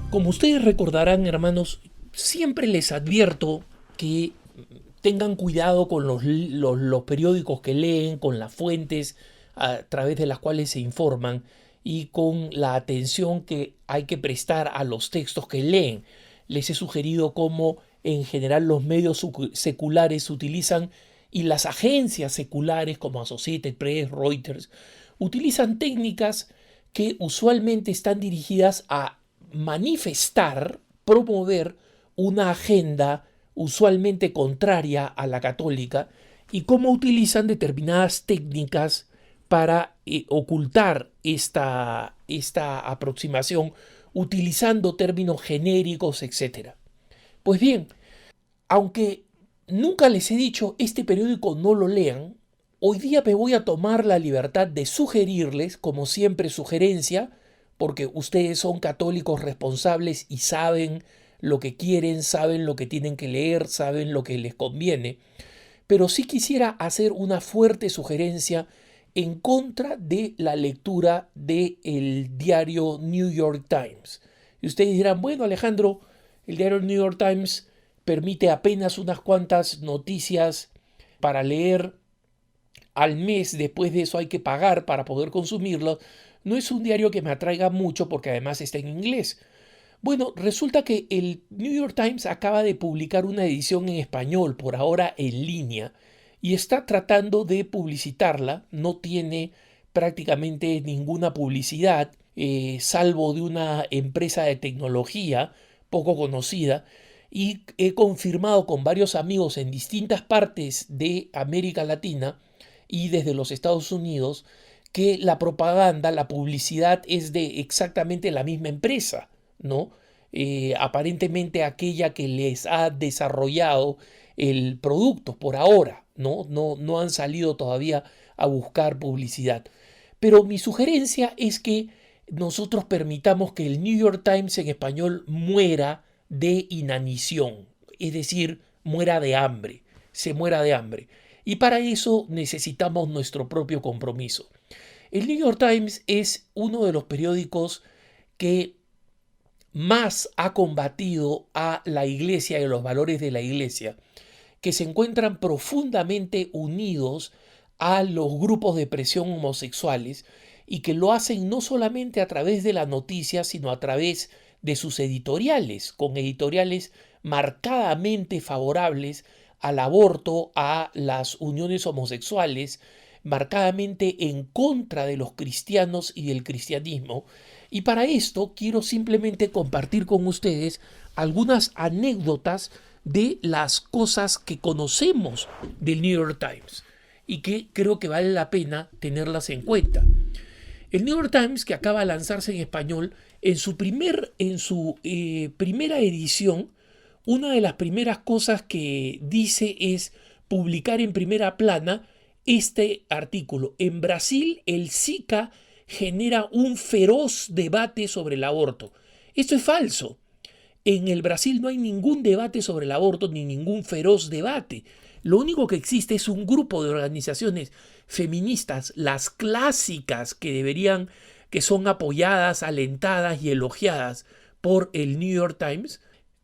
Como ustedes recordarán, hermanos, siempre les advierto que tengan cuidado con los periódicos que leen, con las fuentes a través de las cuales se informan y con la atención que hay que prestar a los textos que leen. Les he sugerido cómo en general los medios seculares utilizan y las agencias seculares como Associated Press, Reuters, utilizan técnicas que usualmente están dirigidas a manifestar, promover una agenda usualmente contraria a la católica y cómo utilizan determinadas técnicas para ocultar esta aproximación utilizando términos genéricos, etcétera. Pues bien, aunque nunca les he dicho este periódico no lo lean, hoy día me voy a tomar la libertad de sugerirles, como siempre sugerencia, porque ustedes son católicos responsables y saben lo que quieren, saben lo que tienen que leer, saben lo que les conviene, pero sí quisiera hacer una fuerte sugerencia en contra de la lectura del diario New York Times. Y ustedes dirán, bueno, Alejandro, el diario New York Times permite apenas unas cuantas noticias para leer al mes, después de eso hay que pagar para poder consumirlo. No es un diario que me atraiga mucho porque además está en inglés. Bueno, resulta que el New York Times acaba de publicar una edición en español, por ahora en línea, y está tratando de publicitarla. No tiene prácticamente ninguna publicidad, salvo de una empresa de tecnología poco conocida, y he confirmado con varios amigos en distintas partes de América Latina y desde los Estados Unidos que la propaganda, la publicidad es de exactamente la misma empresa, ¿no? Aparentemente aquella que les ha desarrollado el producto por ahora, ¿no? No han salido todavía a buscar publicidad. Pero mi sugerencia es que nosotros permitamos que el New York Times en español muera de inanición, es decir, muera de hambre, se muera de hambre. Y para eso necesitamos nuestro propio compromiso. El New York Times es uno de los periódicos que más ha combatido a la iglesia y a los valores de la iglesia, que se encuentran profundamente unidos a los grupos de presión homosexuales y que lo hacen no solamente a través de la noticia, sino a través de sus editoriales, con editoriales marcadamente favorables al aborto, a las uniones homosexuales, marcadamente en contra de los cristianos y del cristianismo. Y para esto quiero simplemente compartir con ustedes algunas anécdotas de las cosas que conocemos del New York Times y que creo que vale la pena tenerlas en cuenta. El New York Times, que acaba de lanzarse en español, en su primera edición, una de las primeras cosas que dice es publicar en primera plana este artículo. En Brasil, el Zika genera un feroz debate sobre el aborto. Esto es falso. En el Brasil no hay ningún debate sobre el aborto ni ningún feroz debate. Lo único que existe es un grupo de organizaciones feministas, las clásicas que son apoyadas, alentadas y elogiadas por el New York Times,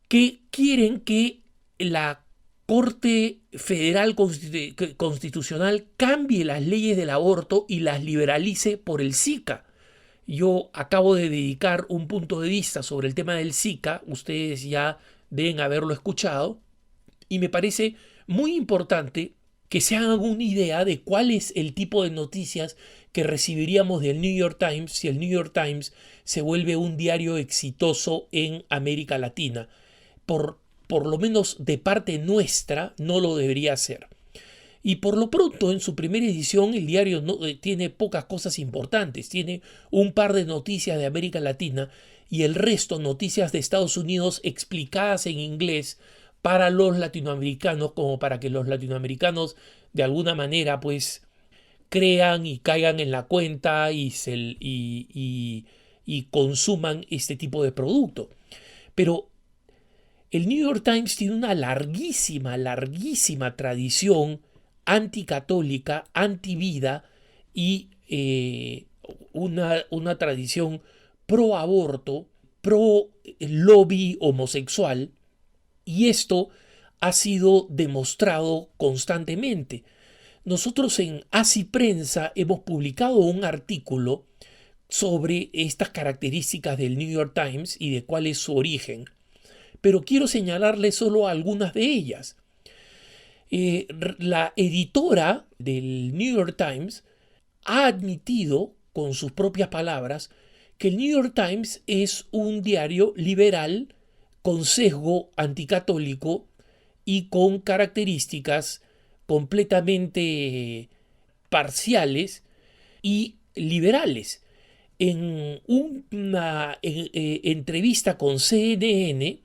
que quieren que la Corte Federal Constitucional cambie las leyes del aborto y las liberalice por el Zika. Yo acabo de dedicar un punto de vista sobre el tema del Zika, ustedes ya deben haberlo escuchado, y me parece muy importante que se hagan una idea de cuál es el tipo de noticias que recibiríamos del New York Times si el New York Times se vuelve un diario exitoso en América Latina. Por lo menos de parte nuestra no lo debería ser. Y por lo pronto, en su primera edición, el diario no, tiene pocas cosas importantes. Tiene un par de noticias de América Latina y el resto noticias de Estados Unidos explicadas en inglés para los latinoamericanos, como para que los latinoamericanos de alguna manera pues crean y caigan en la cuenta y consuman este tipo de producto. Pero el New York Times tiene una larguísima tradición anticatólica, antivida y una tradición pro aborto pro lobby homosexual, y esto ha sido demostrado constantemente. Nosotros en Así Prensa hemos publicado un artículo sobre estas características del New York Times y de cuál es su origen, pero quiero señalarle solo algunas de ellas. La editora del New York Times ha admitido, con sus propias palabras, que el New York Times es un diario liberal con sesgo anticatólico y con características completamente parciales y liberales. En una entrevista con CNN,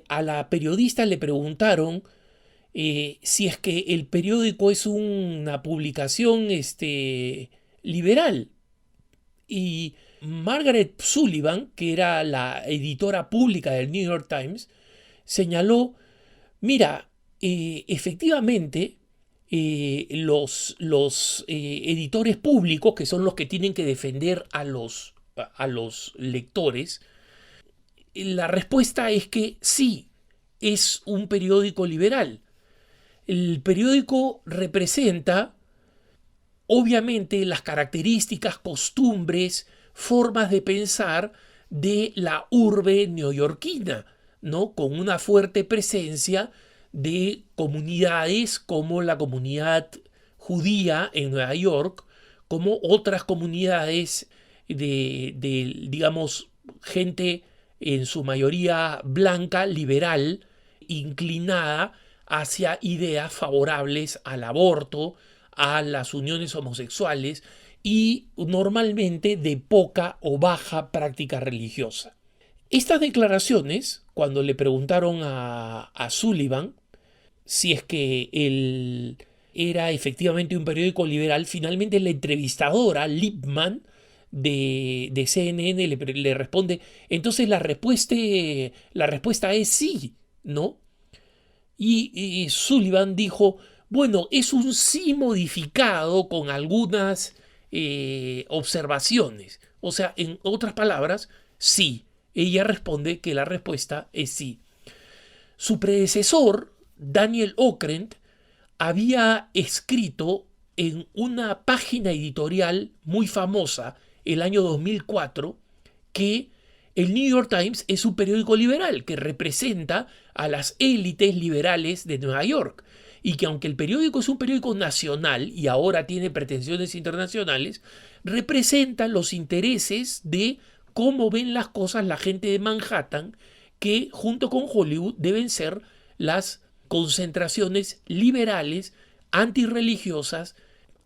a la periodista le preguntaron si es que el periódico es una publicación liberal. Y Margaret Sullivan, que era la editora pública del New York Times, señaló, mira, efectivamente, los editores públicos, que son los que tienen que defender a los lectores, la respuesta es que sí, es un periódico liberal. El periódico representa, obviamente, las características, costumbres, formas de pensar de la urbe neoyorquina, ¿no? Con una fuerte presencia de comunidades como la comunidad judía en Nueva York, como otras comunidades digamos, gente en su mayoría blanca, liberal, inclinada hacia ideas favorables al aborto, a las uniones homosexuales y normalmente de poca o baja práctica religiosa. Estas declaraciones, cuando le preguntaron a Sullivan si es que él era efectivamente un periódico liberal, finalmente la entrevistadora, Liebman, de CNN, le responde, entonces la respuesta es sí, ¿no? Y Sullivan dijo, bueno, es un sí modificado con algunas observaciones. O sea, en otras palabras, sí. Ella responde que la respuesta es sí. Su predecesor, Daniel Okrent, había escrito en una página editorial muy famosa el año 2004 que el New York Times es un periódico liberal que representa a las élites liberales de Nueva York y que aunque el periódico es un periódico nacional y ahora tiene pretensiones internacionales, representa los intereses de cómo ven las cosas la gente de Manhattan, que junto con Hollywood deben ser las concentraciones liberales, antirreligiosas,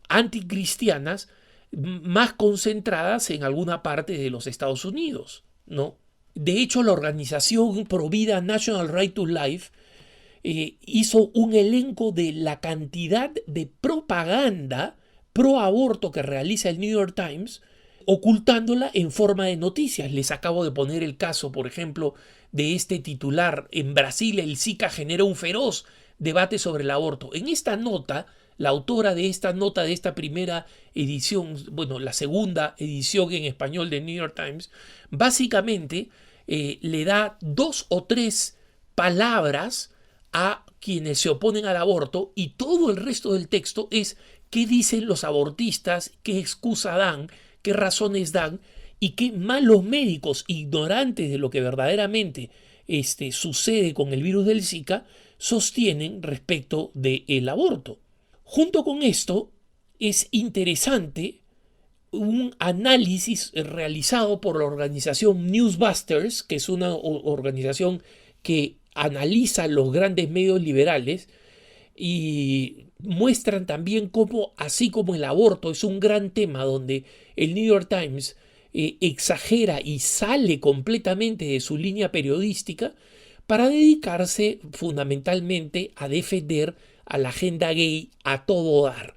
anticristianas, más concentradas en alguna parte de los Estados Unidos, ¿no? De hecho, la organización provida National Right to Life hizo un elenco de la cantidad de propaganda pro aborto que realiza el New York Times, ocultándola en forma de noticias. Les acabo de poner el caso, por ejemplo, de este titular: en Brasil el Zika genera un feroz debate sobre el aborto. En esta nota, la autora de esta nota, de esta primera edición, bueno, la segunda edición en español del New York Times, básicamente le da 2 o 3 palabras a quienes se oponen al aborto y todo el resto del texto es qué dicen los abortistas, qué excusa dan, qué razones dan y qué malos médicos, ignorantes de lo que verdaderamente sucede con el virus del Zika, sostienen respecto del aborto. Junto con esto, es interesante un análisis realizado por la organización Newsbusters, que es una organización que analiza los grandes medios liberales, y muestran también cómo, así como el aborto es un gran tema donde el New York Times exagera y sale completamente de su línea periodística para dedicarse fundamentalmente a defender a la agenda gay a todo dar.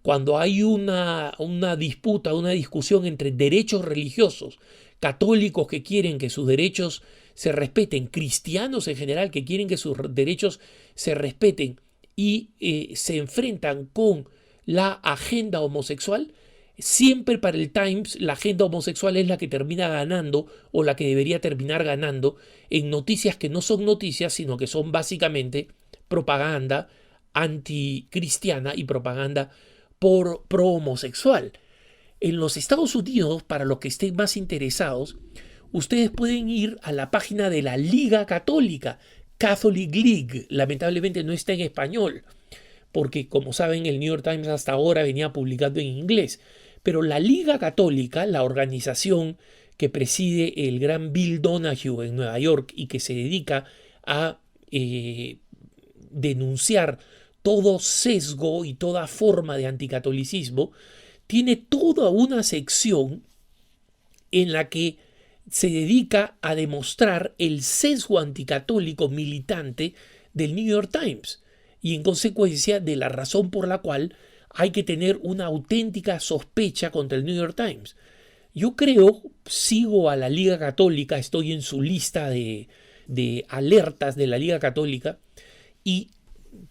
Cuando hay una disputa, una discusión entre derechos religiosos, católicos que quieren que sus derechos se respeten, cristianos en general que quieren que sus derechos se respeten y se enfrentan con la agenda homosexual, Siempre para el Times la agenda homosexual es la que termina ganando o la que debería terminar ganando en noticias que no son noticias, sino que son básicamente propaganda anticristiana y propaganda pro homosexual. En los Estados Unidos, para los que estén más interesados, ustedes pueden ir a la página de la Liga Católica, Catholic League. Lamentablemente no está en español, porque como saben el New York Times hasta ahora venía publicando en inglés. Pero la Liga Católica, la organización que preside el gran Bill Donahue en Nueva York y que se dedica a denunciar todo sesgo y toda forma de anticatolicismo, tiene toda una sección en la que se dedica a demostrar el sesgo anticatólico militante del New York Times y en consecuencia de la razón por la cual hay que tener una auténtica sospecha contra el New York Times. Yo sigo a la Liga Católica, estoy en su lista de alertas de la Liga Católica y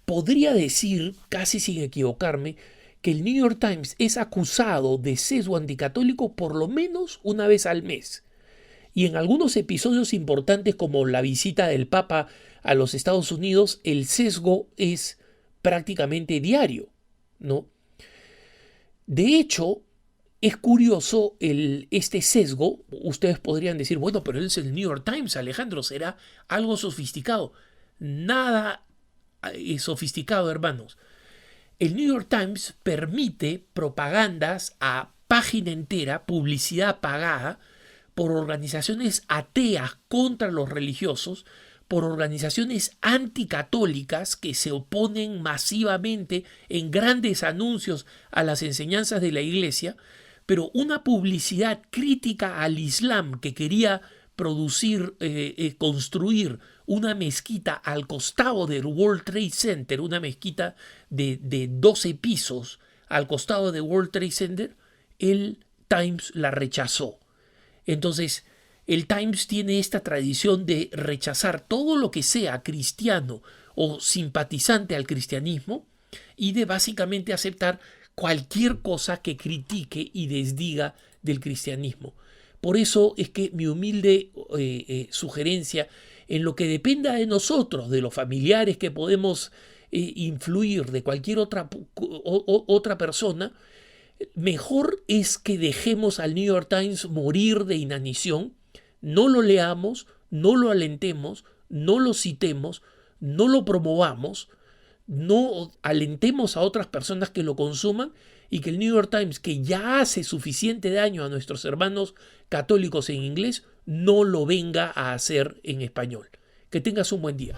podría decir, casi sin equivocarme, que el New York Times es acusado de sesgo anticatólico por lo menos una vez al mes. Y en algunos episodios importantes como la visita del Papa a los Estados Unidos, el sesgo es prácticamente diario, ¿no? De hecho, es curioso este sesgo. Ustedes podrían decir, bueno, pero él es el New York Times, Alejandro, será algo sofisticado. Nada es sofisticado, hermanos. El New York Times permite propagandas a página entera, publicidad pagada, por organizaciones ateas contra los religiosos, por organizaciones anticatólicas que se oponen masivamente en grandes anuncios a las enseñanzas de la Iglesia, pero una publicidad crítica al Islam que quería construir una mezquita al costado del World Trade Center, una mezquita de 12 pisos al costado del World Trade Center, el Times la rechazó. Entonces, el Times tiene esta tradición de rechazar todo lo que sea cristiano o simpatizante al cristianismo y de básicamente aceptar cualquier cosa que critique y desdiga del cristianismo. Por eso es que mi humilde sugerencia, en lo que dependa de nosotros, de los familiares que podemos influir, de cualquier otra persona, mejor es que dejemos al New York Times morir de inanición, no lo leamos, no lo alentemos, no lo citemos, no lo promovamos, no alentemos a otras personas que lo consuman y que el New York Times, que ya hace suficiente daño a nuestros hermanos católicos en inglés, no lo venga a hacer en español. Que tengas un buen día.